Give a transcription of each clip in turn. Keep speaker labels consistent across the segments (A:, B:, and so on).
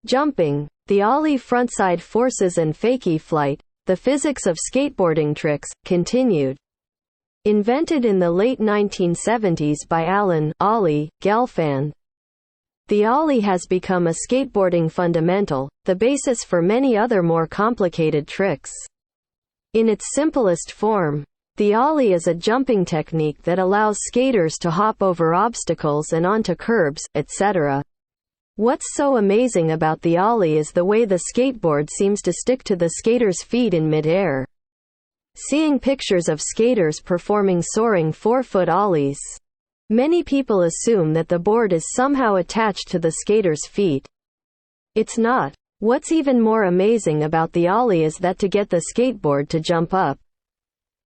A: Jumping, the ollie frontside forces and fakie flight, the physics of skateboarding tricks, continued. Invented in the late 1970s by Ollie Gelfand, the ollie has become a skateboarding fundamental, the basis for many other more complicated tricks. In its simplest form, the ollie is a jumping technique that allows skaters to hop over obstacles and onto curbs, etc. What's so amazing about the ollie is the way the skateboard seems to stick to the skater's feet in midair. Seeing pictures of skaters performing soaring 4-foot ollies, many people assume that the board is somehow attached to the skater's feet. It's not. What's even more amazing about the ollie is that to get the skateboard to jump up,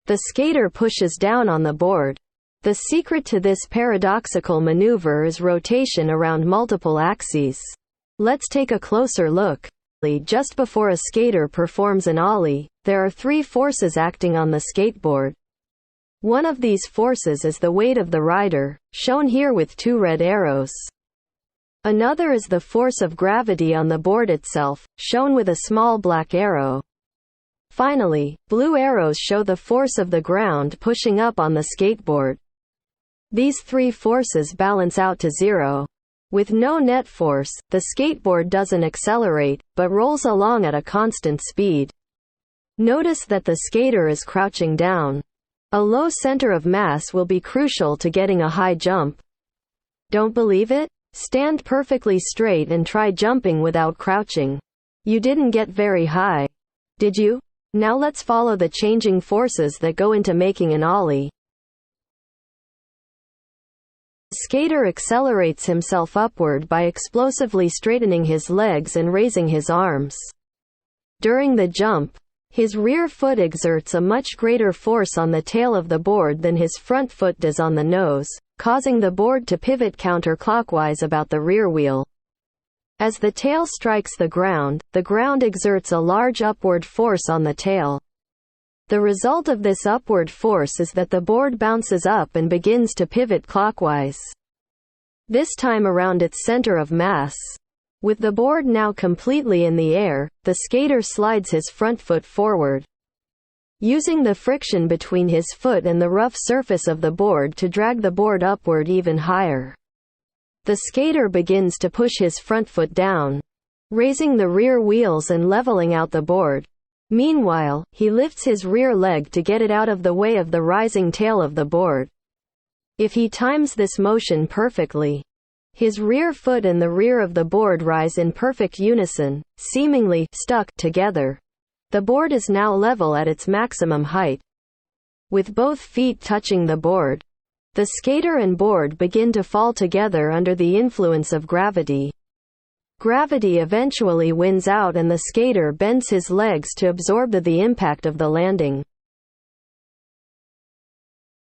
A: the skater pushes down on the board. The secret to this paradoxical maneuver is rotation around multiple axes. Let's take a closer look. Just before a skater performs an ollie, there are 3 forces acting on the skateboard. One of these forces is the weight of the rider, shown here with 2 red arrows. Another is the force of gravity on the board itself, shown with a small black arrow. Finally, blue arrows show the force of the ground pushing up on the skateboard. These 3 forces balance out to 0. With no net force, the skateboard doesn't accelerate, but rolls along at a constant speed. Notice that the skater is crouching down. A low center of mass will be crucial to getting a high jump. Don't believe it? Stand perfectly straight and try jumping without crouching. You didn't get very high, did you? Now let's follow the changing forces that go into making an ollie. The skater accelerates himself upward by explosively straightening his legs and raising his arms. During the jump, his rear foot exerts a much greater force on the tail of the board than his front foot does on the nose, causing the board to pivot counterclockwise about the rear wheel. As the tail strikes the ground exerts a large upward force on the tail. The result of this upward force is that the board bounces up and begins to pivot clockwise, this time around its center of mass. With the board now completely in the air, the skater slides his front foot forward, using the friction between his foot and the rough surface of the board to drag the board upward even higher. The skater begins to push his front foot down, raising the rear wheels and leveling out the board. Meanwhile, he lifts his rear leg to get it out of the way of the rising tail of the board. If he times this motion perfectly, his rear foot and the rear of the board rise in perfect unison, seemingly stuck together. The board is now level at its maximum height. With both feet touching the board, the skater and board begin to fall together under the influence of gravity. Gravity eventually wins out and the skater bends his legs to absorb the impact of the landing.